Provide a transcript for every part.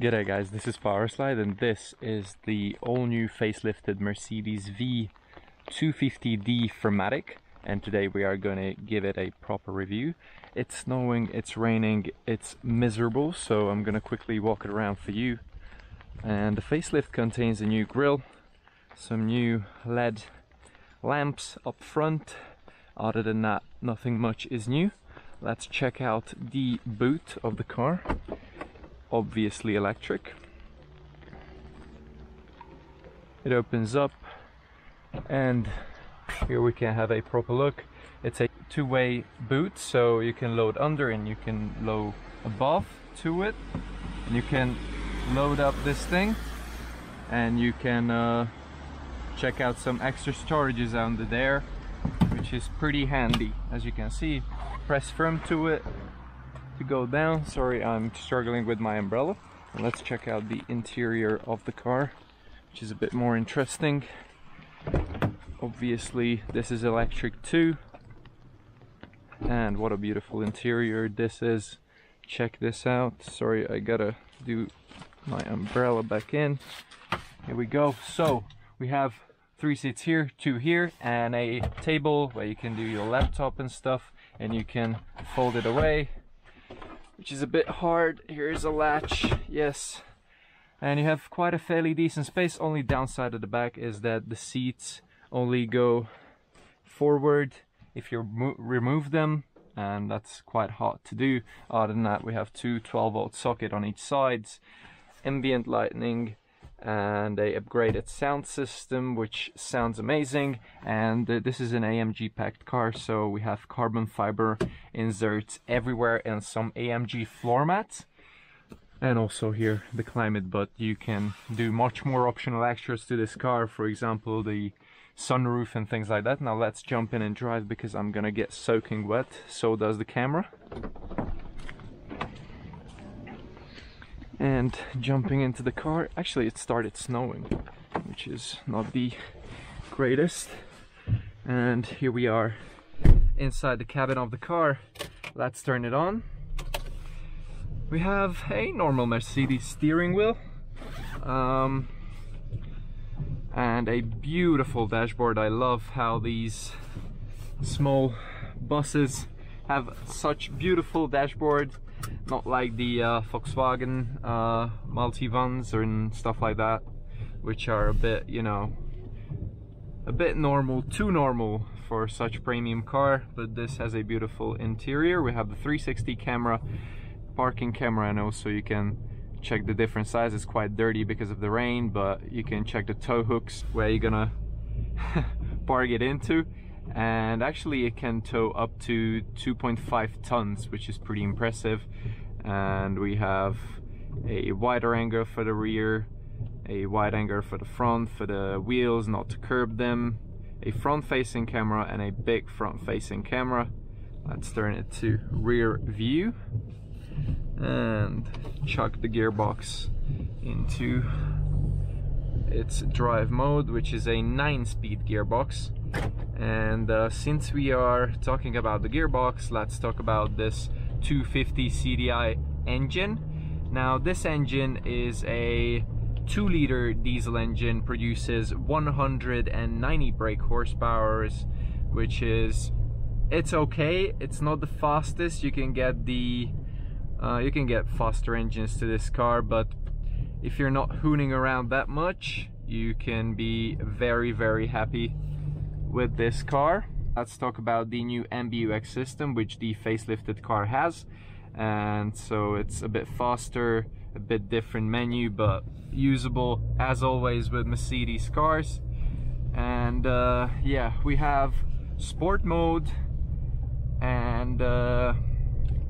G'day guys, this is Powerslide and this is the all-new facelifted Mercedes V250D Formatic, and today we are going to give it a proper review. It's snowing, it's raining, it's miserable, so I'm going to quickly walk it around for you. And the facelift contains a new grille, some new LED lamps up front. Other than that, nothing much is new. Let's check out the boot of the car. Obviously electric. It opens up and here we can have a proper look. It's a two-way boot, so you can load under and you can load above to it, and you can load up this thing and you can check out some extra storages under there, which is pretty handy. As you can see, press firm to it to go down. Sorry, I'm struggling with my umbrella. And let's check out the interior of the car, which is a bit more interesting. Obviously this is electric too, and what a beautiful interior this is. Check this out. Sorry, I gotta do my umbrella back in. Here we go. So we have 3 seats here, 2 here, and a table where you can do your laptop and stuff, and you can fold it away, which is a bit hard. Here's a latch, yes, and you have quite a fairly decent space. Only downside of the back is that the seats only go forward if you remove them, and that's quite hard to do. Other than that, we have 2 12-volt sockets on each side, ambient lightning, and a upgraded sound system, which sounds amazing. And this is an AMG packed car, so we have carbon fiber inserts everywhere and some AMG floor mats, and also here the climate. But you can do much more optional extras to this car, for example the sunroof and things like that. Now let's jump in and drive, because I'm gonna get soaking wet, so does the camera. And jumping into the car, actually it started snowing, which is not the greatest. And here we are inside the cabin of the car. Let's turn it on. We have a normal Mercedes steering wheel, and a beautiful dashboard. I love how these small buses have such beautiful dashboards, not like the Volkswagen multi-vans and stuff like that, which are a bit, you know, a bit normal, too normal for such premium car. But this has a beautiful interior. We have the 360 camera, parking camera, and also you can check the different sizes. It's quite dirty because of the rain, but you can check the tow hooks where you're gonna park it into. And actually it can tow up to 2.5 tons, which is pretty impressive. And we have a wider angle for the rear, a wide angle for the front, for the wheels not to curb them, a front facing camera, and a big front facing camera. Let's turn it to rear view and chuck the gearbox into its drive mode, which is a 9-speed gearbox. And since we are talking about the gearbox, let's talk about this 250 Cdi engine. Now this engine is a 2-liter diesel engine, produces 190 brake horsepower, which is, it's okay. It's not the fastest. You can get the faster engines to this car, but if you're not hooning around that much, you can be very happy with this car. Let's talk about the new Mbux system, which the facelifted car has. And so it's a bit faster, a bit different menu, but usable as always with Mercedes cars. And yeah, we have sport mode and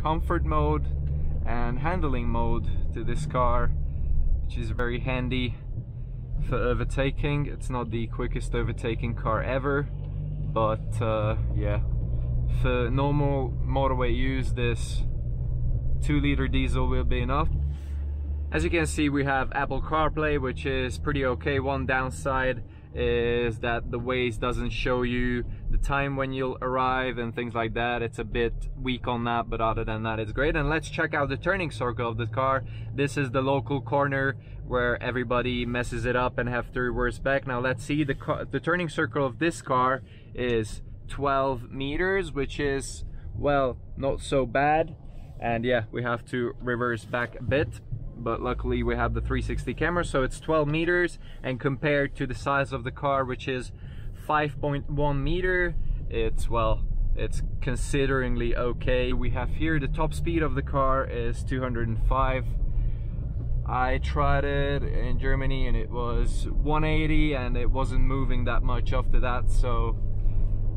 comfort mode and handling mode to this car, which is very handy for overtaking. It's not the quickest overtaking car ever, but yeah, for normal motorway use, this 2-liter diesel will be enough. As you can see, we have Apple CarPlay, which is pretty okay. One downside is that the Waze doesn't show you the time when you'll arrive and things like that. It's a bit weak on that, but other than that, it's great. And let's check out the turning circle of the car. This is the local corner where everybody messes it up and have to reverse back. Now let's see, the turning circle of this car is 12 meters, which is, well, not so bad. And yeah, we have to reverse back a bit, but luckily we have the 360 camera, so it's 12 meters. And compared to the size of the car, which is 5.1 meter, it's, well, it's consideringly okay. We have here the top speed of the car is 205. I tried it in Germany and it was 180, and it wasn't moving that much after that, so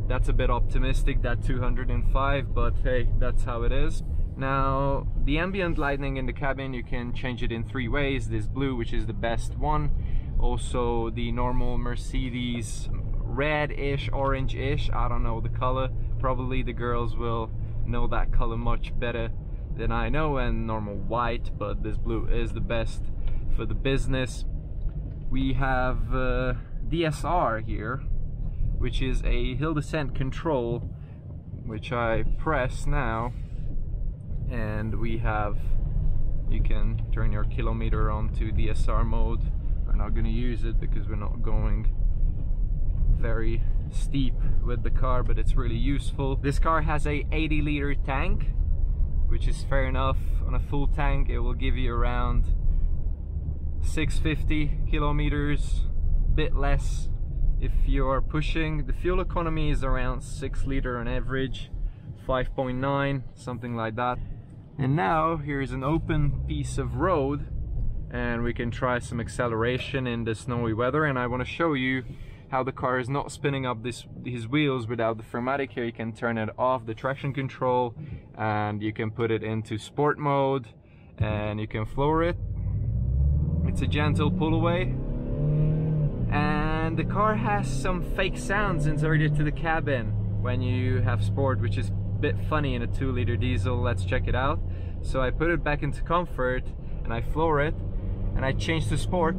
that's a bit optimistic, that 205, but hey, that's how it is. Now, the ambient lighting in the cabin, you can change it in 3 ways. This blue, which is the best one. Also the normal Mercedes red-ish, orange-ish, I don't know the color. Probably the girls will know that color much better than I know, and normal white, but this blue is the best for the business. We have DSR here, which is a hill descent control, which I press now. And we have, you can turn your kilometer on to DSR mode. We're not going to use it because we're not going very steep with the car, but it's really useful. This car has a 80-liter tank, which is fair enough. On a full tank it will give you around 650 kilometers, bit less if you're pushing. The fuel economy is around 6 liter on average, 5.9, something like that. And now here's an open piece of road, and we can try some acceleration in the snowy weather. And I want to show you how the car is not spinning up these wheels without the Firmatic. Here you can turn it off, the traction control, and you can put it into sport mode, and you can floor it. It's a gentle pull away, and the car has some fake sounds inserted to the cabin when you have sport, which is bit funny in a 2-liter diesel. Let's check it out. So I put it back into comfort and I floor it and I change to sport.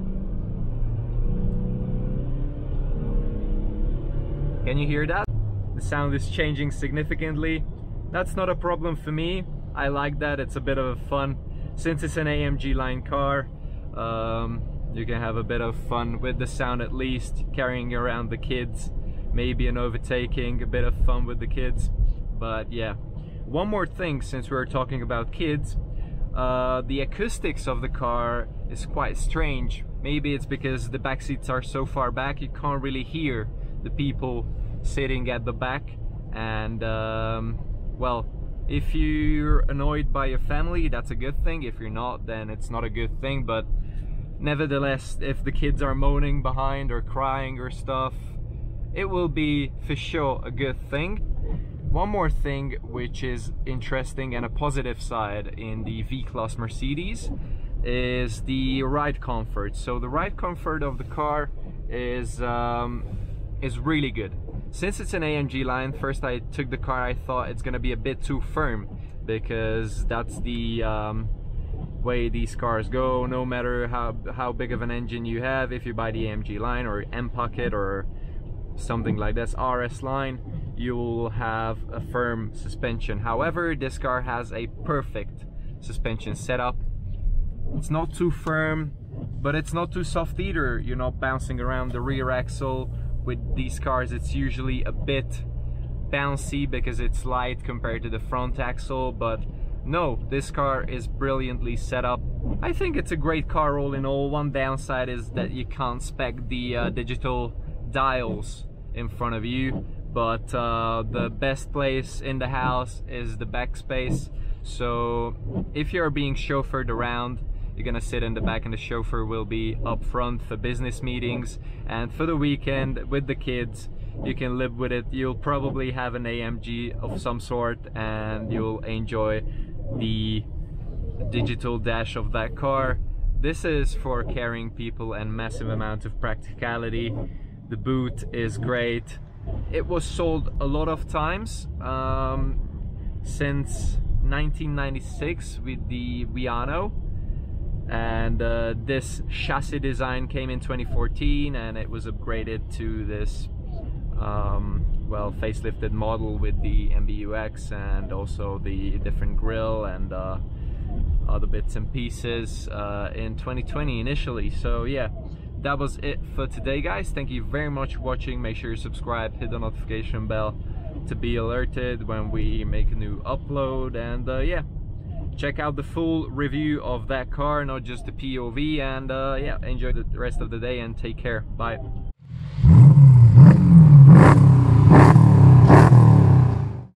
Can you hear that? The sound is changing significantly. That's not a problem for me. I like that. It's a bit of fun. Since it's an AMG line car, you can have a bit of fun with the sound, at least carrying around the kids, maybe an overtaking, a bit of fun with the kids. But yeah, one more thing, since we're talking about kids, the acoustics of the car is quite strange. Maybe it's because the back seats are so far back you can't really hear the people sitting at the back. And well, if you're annoyed by your family, that's a good thing. If you're not, then it's not a good thing. But nevertheless, if the kids are moaning behind or crying or stuff, it will be for sure a good thing. One more thing which is interesting and a positive side in the V-Class Mercedes is the ride comfort. So the ride comfort of the car is really good. Since it's an AMG line, first I took the car, I thought it's gonna be a bit too firm, because that's the way these cars go. No matter how big of an engine you have, if you buy the AMG line or M Pocket or something like this, RS line, you'll have a firm suspension. However, this car has a perfect suspension setup. It's not too firm, but it's not too soft either. You're not bouncing around the rear axle. With these cars, it's usually a bit bouncy because it's light compared to the front axle, but no, this car is brilliantly set up. I think it's a great car all in all. One downside is that you can't spec the digital dials in front of you, but the best place in the house is the back space. So if you're being chauffeured around, you're gonna sit in the back and the chauffeur will be up front for business meetings. And for the weekend with the kids, you can live with it. You'll probably have an AMG of some sort and you'll enjoy the digital dash of that car. This is for carrying people and massive amount of practicality. The boot is great. It was sold a lot of times since 1996 with the Viano, and this chassis design came in 2014 and it was upgraded to this well, facelifted model with the MBUX and also the different grille and other bits and pieces in 2020 initially. So yeah, that was it for today, guys. Thank you very much for watching. Make sure you subscribe, hit the notification bell to be alerted when we make a new upload, and yeah, check out the full review of that car, not just the POV, and yeah, enjoy the rest of the day and take care. Bye.